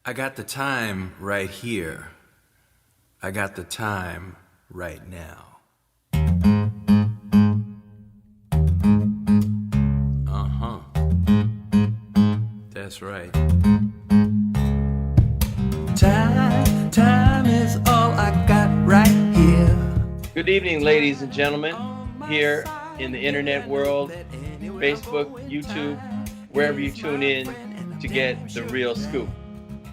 I got the time right here. I got the time right now. Uh-huh. That's right. Time is all I got right here. Good evening, ladies and gentlemen, here in the internet world, Facebook, YouTube, wherever you tune in to get the real scoop.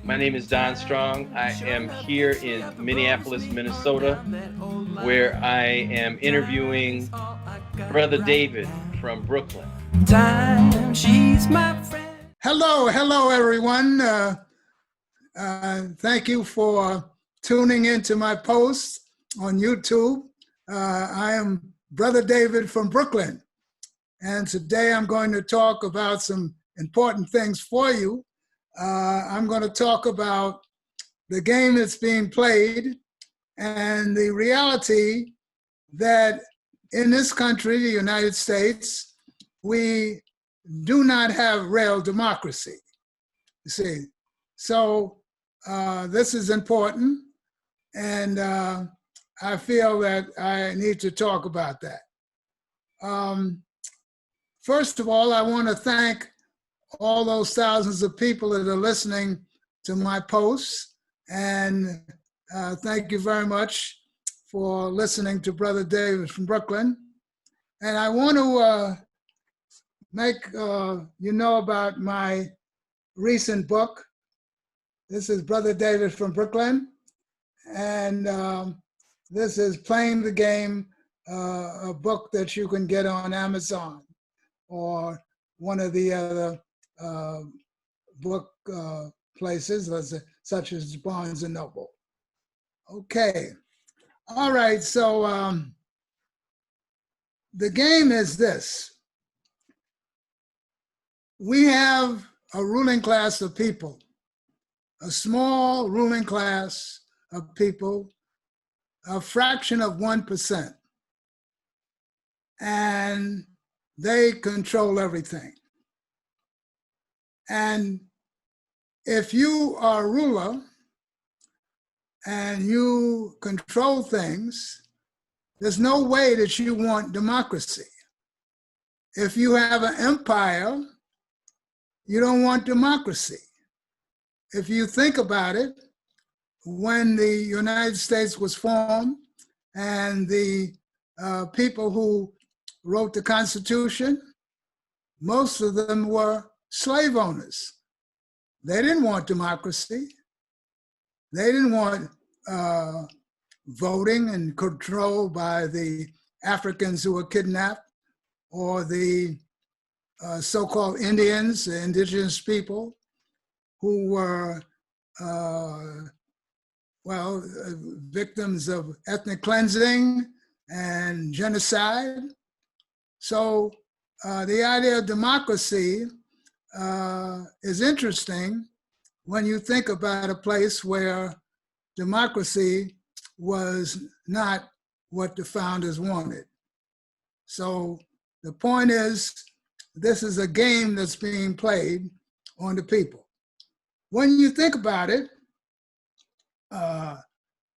My name is Don Strong. I am here in Minneapolis, Minnesota, where I am interviewing Brother David from Brooklyn. Time, she's my friend. Hello, everyone. Thank you for tuning into my post on YouTube. I am Brother David from Brooklyn, and today I'm going to talk about some important things for you. I'm going to talk about the game that's being played and the reality that in this country, the United States, we do not have real democracy. You see, so this is important, and I feel that I need to talk about that. First of all, I want to thank all those thousands of people that are listening to my posts, and thank you very much for listening to Brother David from Brooklyn. And I want to make you know about my recent book. This is Brother David from Brooklyn, and this is Playing the Game, a book that you can get on Amazon or one of the other book places, such as Barnes and Noble. Okay, all right, so the game is this. We have a ruling class of people, a small ruling class of people, a fraction of 1%, and they control everything. And if you are a ruler and you control things, there's no way that you want democracy. If you have an empire, you don't want democracy. If you think about it, when the United States was formed and the people who wrote the Constitution, most of them were slave owners. They didn't want democracy. They didn't want voting and control by the Africans who were kidnapped or the so-called Indians, the indigenous people who were, victims of ethnic cleansing and genocide. So the idea of democracy is interesting when you think about a place where democracy was not what the founders wanted. So the point is, this is a game that's being played on the people. When you think about it,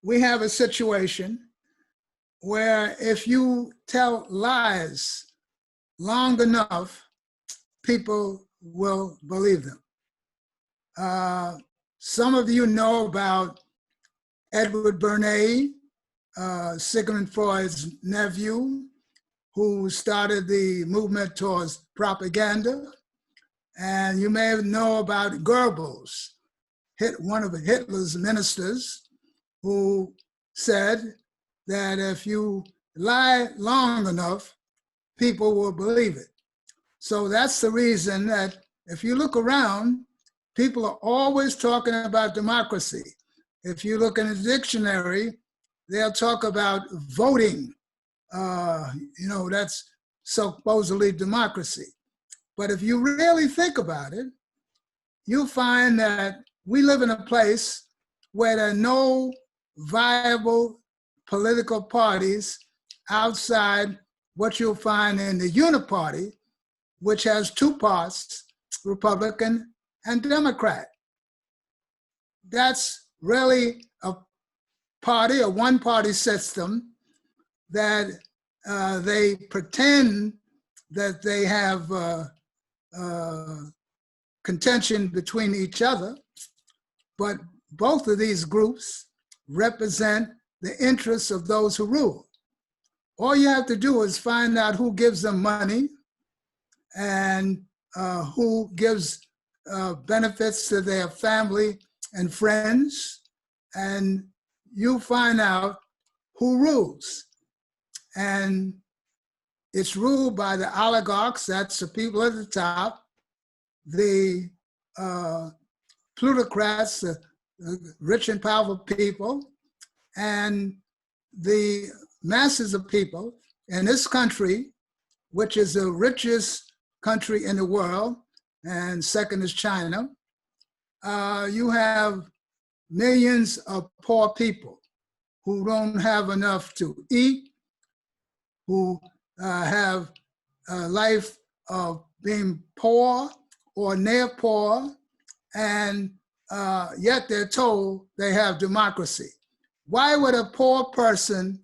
we have a situation where if you tell lies long enough, people will believe them. Some of you know about Edward Bernays, Sigmund Freud's nephew, who started the movement towards propaganda. And you may know about Goebbels, one of Hitler's ministers, who said that if you lie long enough, people will believe it. So that's the reason that if you look around, people are always talking about democracy. If you look in a dictionary, they'll talk about voting. That's supposedly democracy. But if you really think about it, you'll find that we live in a place where there are no viable political parties outside what you'll find in the uniparty, which has two parts, Republican and Democrat. that's really a party, a one-party system that they pretend that they have contention between each other, but both of these groups represent the interests of those who rule. All you have to do is find out who gives them money and who gives benefits to their family and friends, and you find out who rules. And it's ruled by the oligarchs, that's the people at the top, the plutocrats, the rich and powerful people, and the masses of people in this country, which is the richest country in the world, and second is China. You have millions of poor people who don't have enough to eat, who have a life of being poor or near poor, and yet they're told they have democracy. Why would a poor person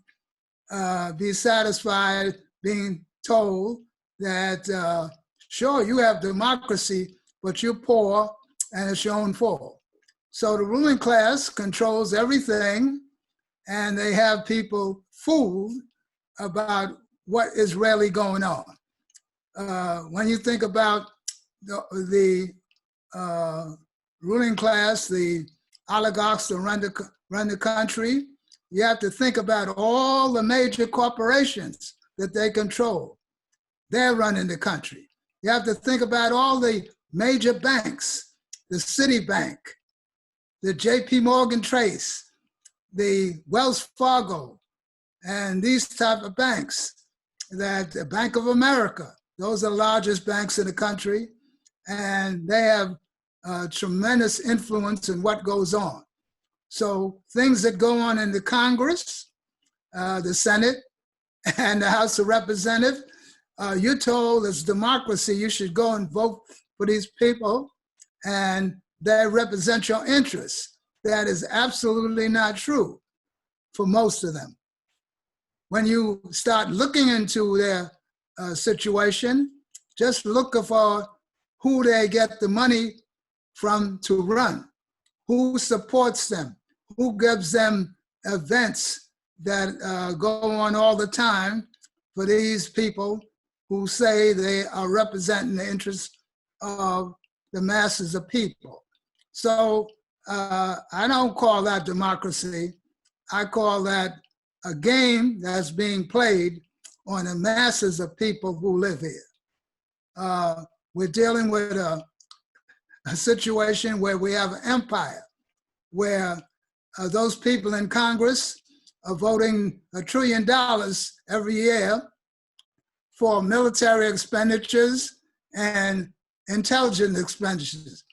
be satisfied being told that, sure, you have democracy, but you're poor and it's your own fault? So the ruling class controls everything, and they have people fooled about what is really going on. When you think about the ruling class, the oligarchs that run the country, you have to think about all the major corporations that they control. They're running the country. You have to think about all the major banks, the Citibank, the JP Morgan Chase, the Wells Fargo, and these type of banks, that the Bank of America, those are the largest banks in the country, and they have tremendous influence in what goes on. So things that go on in the Congress, the Senate, and the House of Representatives, you're told it's democracy, you should go and vote for these people, and they represent your interests. That is absolutely not true for most of them. When you start looking into their situation, just look for who they get the money from to run, who supports them, who gives them events that go on all the time for these people who say they are representing the interests of the masses of people. So I don't call that democracy. I call that a game that's being played on the masses of people who live here. We're dealing with a situation where we have an empire, where those people in Congress are voting $1 trillion every year for military expenditures and intelligence expenditures.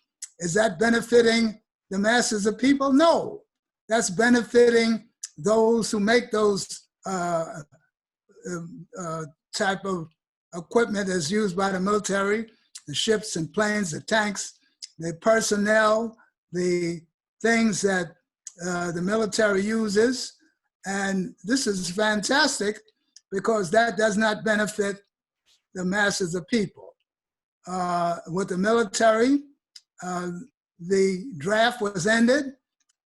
Is that benefiting the masses of people? No, that's benefiting those who make those type of equipment that's used by the military, the ships and planes, the tanks, the personnel, the things that the military uses. And this is fantastic because that does not benefit the masses of people. With the military, the draft was ended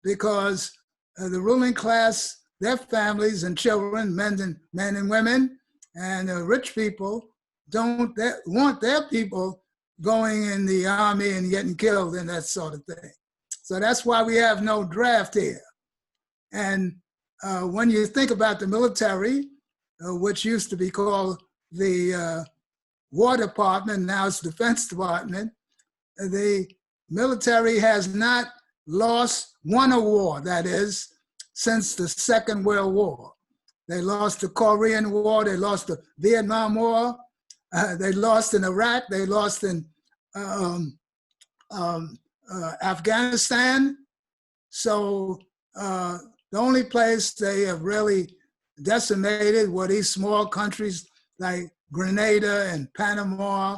because the ruling class, their families and children, men and women, and rich people don't want their people going in the army and getting killed and that sort of thing. So that's why we have no draft here. And when you think about the military, which used to be called the War Department, now it's Defense Department, the military has not won a war, that is, since the Second World War. They lost the Korean War, they lost the Vietnam War, they lost in Iraq, they lost in Afghanistan. So the only place they have really decimated were these small countries like Grenada and Panama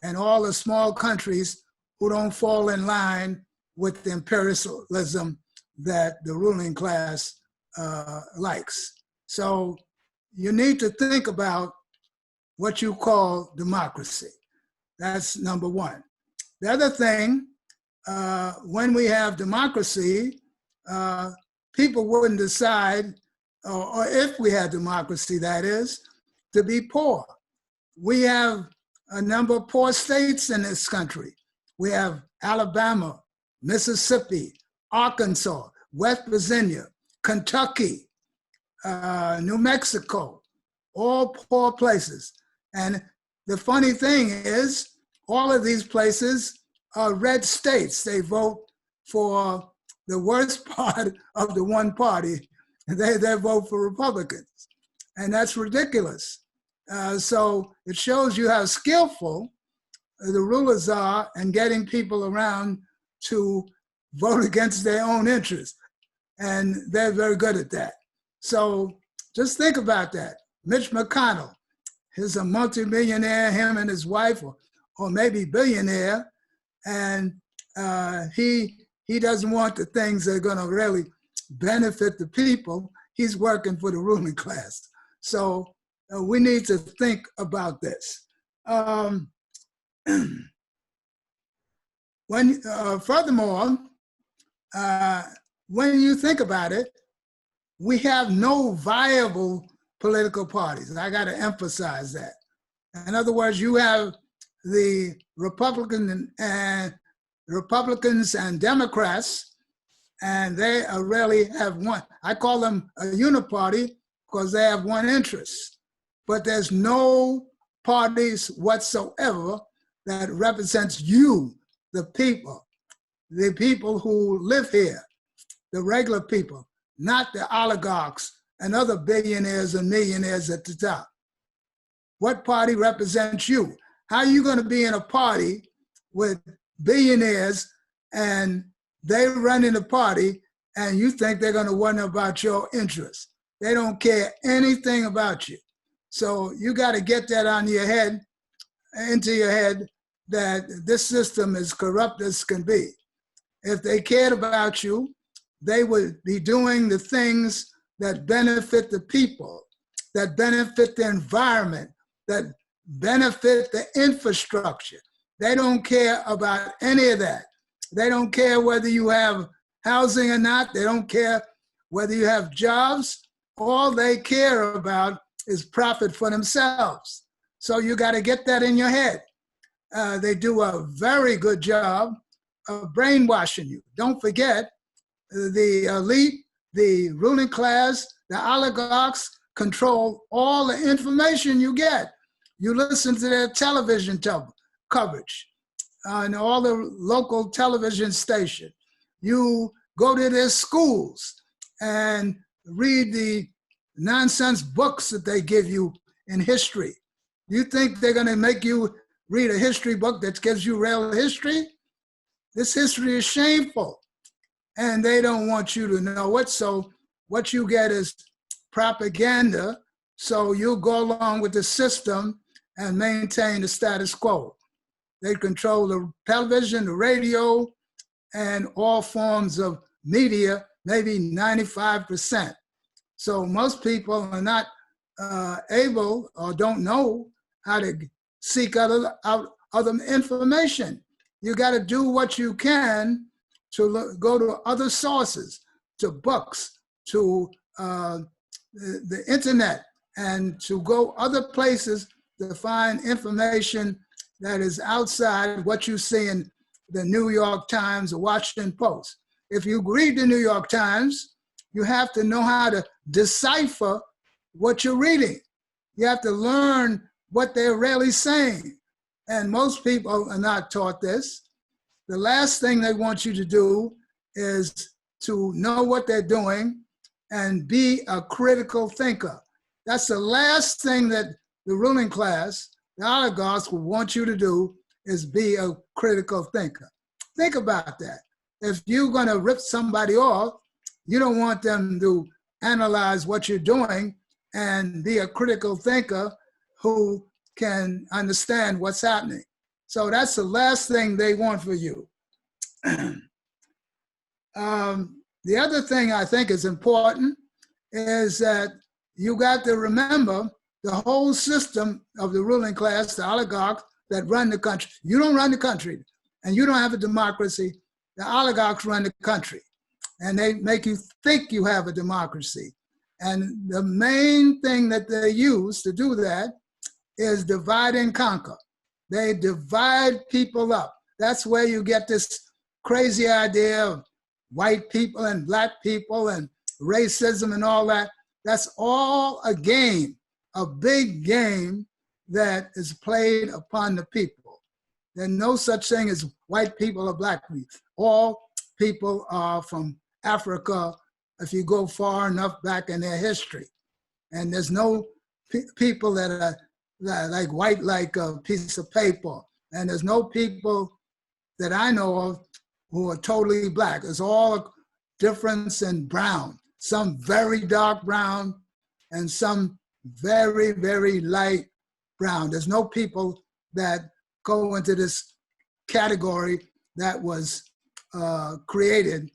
and all the small countries who don't fall in line with the imperialism that the ruling class likes. So you need to think about what you call democracy. That's number one. The other thing, when we have democracy, people wouldn't decide, or if we had democracy, that is, to be poor. We have a number of poor states in this country. We have Alabama, Mississippi, Arkansas, West Virginia, Kentucky, New Mexico, all poor places. And the funny thing is, all of these places are red states. They vote for the worst part of the one party. They vote for Republicans. And that's ridiculous. So it shows you how skillful the rulers are in getting people around to vote against their own interests. And they're very good at that. So just think about that. Mitch McConnell, he's a multimillionaire, him and his wife, or maybe billionaire, and he doesn't want the things that are going to really benefit the people. He's working for the ruling class. So we need to think about this. Furthermore, when you think about it, we have no viable political parties. I got to emphasize that. In other words, you have the Republicans and Democrats, and they really have one. I call them a uniparty because they have one interest. But there's no parties whatsoever that represents you, the people who live here, the regular people, not the oligarchs and other billionaires and millionaires at the top. What party represents you? How are you going to be in a party with billionaires and they run in the party and you think they're going to wonder about your interests? They don't care anything about you. So you got to get that into your head, that this system is corrupt as can be. If they cared about you, they would be doing the things that benefit the people, that benefit the environment, that benefit the infrastructure. They don't care about any of that. They don't care whether you have housing or not. They don't care whether you have jobs. All they care about is profit for themselves. So you got to get that in your head. They do a very good job of brainwashing you. Don't forget, the elite, the ruling class, the oligarchs control all the information you get. You listen to their television coverage on all the local television stations. You go to their schools and read the nonsense books that they give you in history. You think they're going to make you read a history book that gives you real history? This history is shameful, and they don't want you to know it. So what you get is propaganda, so you go along with the system and maintain the status quo. They control the television, the radio, and all forms of media, maybe 95%. So most people are not able or don't know how to seek out other information. You got to do what you can to go to other sources, to books, to the internet, and to go other places to find information that is outside what you see in the New York Times or Washington Post. If you read the New York Times, you have to know how to decipher what you're reading. You have to learn what they're really saying. And most people are not taught this. The last thing they want you to do is to know what they're doing and be a critical thinker. That's the last thing that the ruling class, the oligarchs, will want you to do, is be a critical thinker. Think about that. If you're going to rip somebody off, you don't want them to analyze what you're doing and be a critical thinker who can understand what's happening. So that's the last thing they want for you. The other thing I think is important is that you got to remember the whole system of the ruling class, the oligarchs that run the country. You don't run the country, and you don't have a democracy. The oligarchs run the country, and they make you think you have a democracy. And the main thing that they use to do that is divide and conquer. They divide people up. That's where you get this crazy idea of white people and black people and racism and all that. That's all a game, a big game that is played upon the people. There's no such thing as white people or black people. All people are from Africa if you go far enough back in their history. And there's no people that are like white like a piece of paper. And there's no people that I know of who are totally black. It's all a difference in brown. Some very dark brown and some very, very light brown. There's no people that go into this category that was created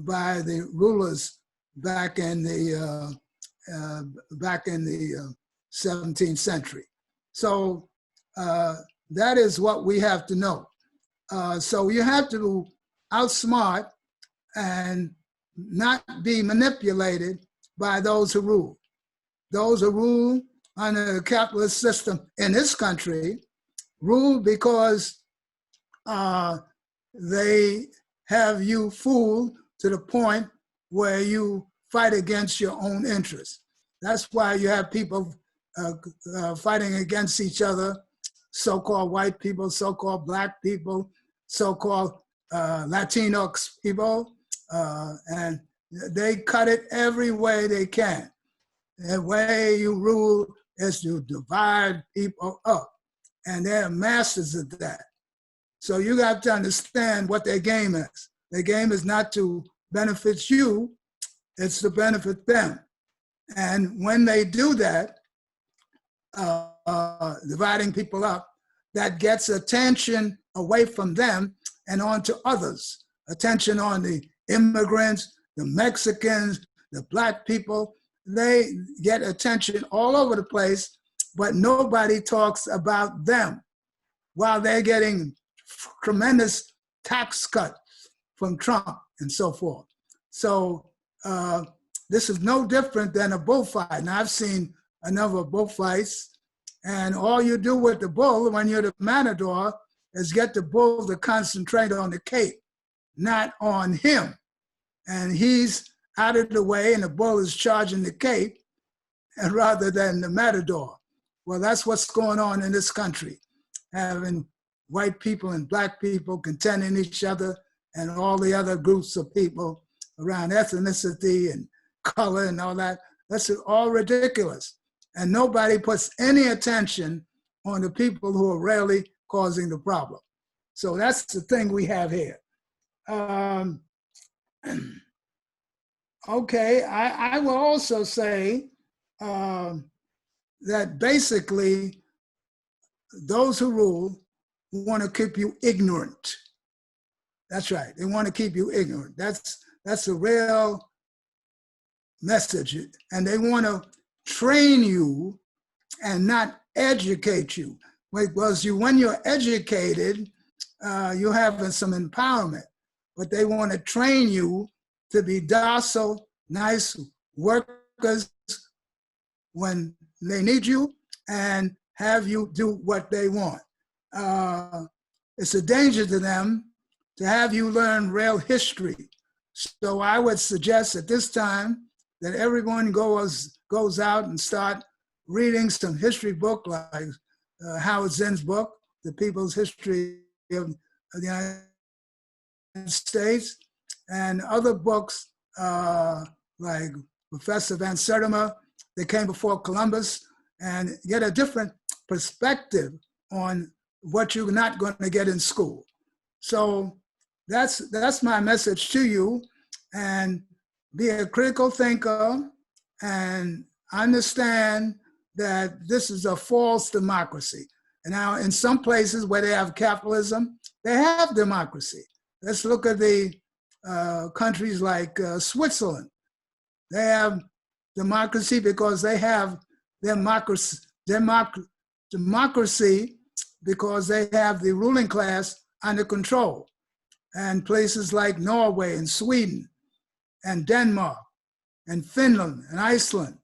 by the rulers back in the 17th century. So that is what we have to know. So you have to outsmart and not be manipulated by those who rule. Those who rule under the capitalist system in this country rule because they have you fooled to the point where you fight against your own interests. That's why you have people fighting against each other, so-called white people, so-called black people, so-called Latinx people, and they cut it every way they can. The way you rule is to divide people up, and they're masters of that. So you got to understand what their game is. Their game is not to benefit you, it's to benefit them. And when they do that, dividing people up, that gets attention away from them and onto others. Attention on the immigrants, the Mexicans, the black people. They get attention all over the place, but nobody talks about them while they're getting tremendous tax cuts from Trump and so forth. So this is no different than a bullfight. And I've seen a number of bullfights, and all you do with the bull when you're the matador is get the bull to concentrate on the cape, not on him. And he's out of the way and the bull is charging the cape and rather than the matador. Well, that's what's going on in this country, having white people and black people contending each other and all the other groups of people around ethnicity and color and all that. That's all ridiculous. And nobody puts any attention on the people who are really causing the problem. So that's the thing we have here. Okay, I will also say that basically those who rule want to keep you ignorant. That's right, they want to keep you ignorant. That's a real message. And they want to train you and not educate you. Because when you're educated, you have some empowerment, but they want to train you to be docile, nice workers when they need you and have you do what they want. It's a danger to them to have you learn real history. So I would suggest at this time that everyone goes out and start reading some history book like Howard Zinn's book, The People's History of the United States, and other books like Professor Van Sertima that came before Columbus, and get a different perspective on what you're not going to get in school. So that's my message to you, and be a critical thinker and understand that this is a false democracy. And now in some places where they have capitalism, they have democracy. Let's look at the countries like Switzerland. They have democracy because they have democracy because they have the ruling class under control. And places like Norway and Sweden and Denmark and Finland and Iceland,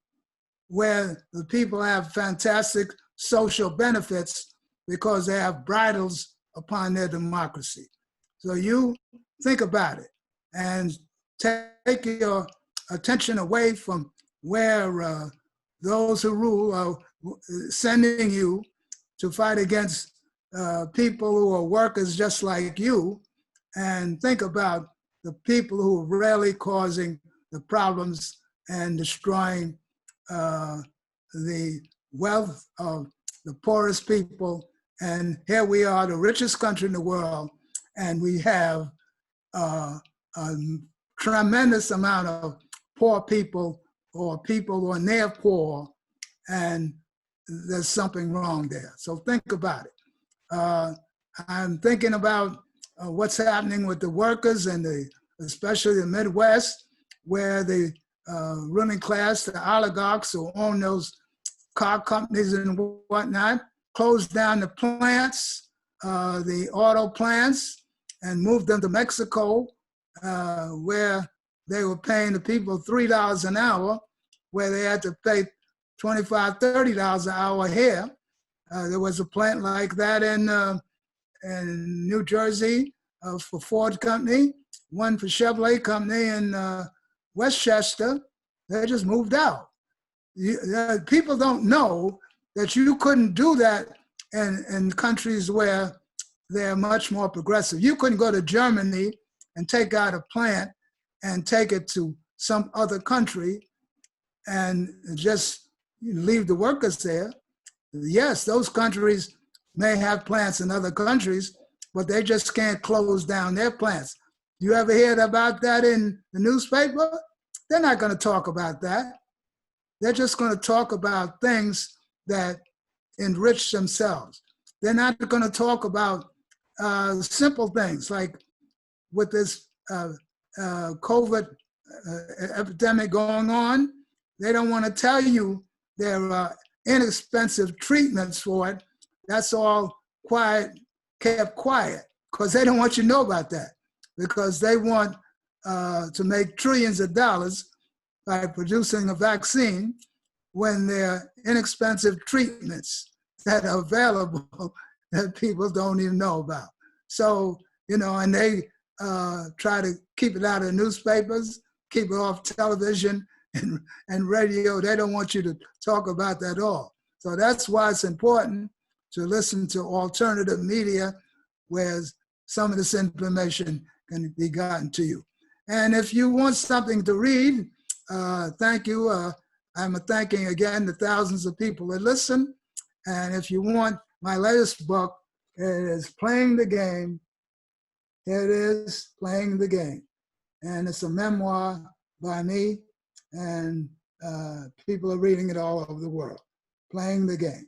where the people have fantastic social benefits because they have bridles upon their democracy. So you think about it and take your attention away from where those who rule are sending you to fight against people who are workers just like you, and think about the people who are really causing the problems and destroying the wealth of the poorest people. And here we are, the richest country in the world, and we have a tremendous amount of poor people or people who are near poor, and there's something wrong there. So think about it. I'm thinking about what's happening with the workers and especially the Midwest, where the ruling class, the oligarchs who own those car companies and whatnot, closed down the plants, the auto plants, and moved them to Mexico, where they were paying the people $3 an hour, where they had to pay $25, $30 an hour here. There was a plant like that in New Jersey for Ford Company, one for Chevrolet Company in Westchester. They just moved out. People don't know that you couldn't do that in countries where they're much more progressive. You couldn't go to Germany and take out a plant and take it to some other country and just leave the workers there. Yes, those countries may have plants in other countries, but they just can't close down their plants. You ever hear about that in the newspaper? They're not going to talk about that. They're just going to talk about things that enrich themselves. They're not going to talk about simple things like with this COVID epidemic going on. They don't want to tell you there are inexpensive treatments for it. That's all kept quiet, because they don't want you to know about that, because they want to make trillions of dollars by producing a vaccine when there are inexpensive treatments that are available that people don't even know about. So, and they try to keep it out of the newspapers, keep it off television and radio. They don't want you to talk about that at all. So that's why it's important to listen to alternative media where some of this information can be gotten to you. And if you want something to read, thank you. I'm thanking again the thousands of people that listen. And if you want my latest book, it is Playing the Game. It is Playing the Game. And it's a memoir by me, and people are reading it all over the world. Playing the Game.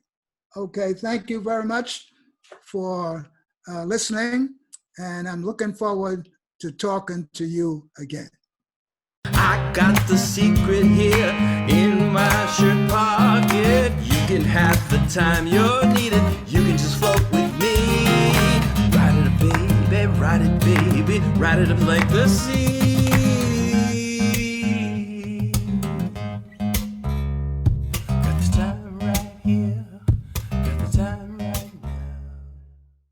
Okay, thank you very much for listening, and I'm looking forward to talking to you again. I got the secret here in my shirt pocket. You can have the time you're needed. You can just float with me. Ride it up, baby, ride it, baby. Ride it up like the sea.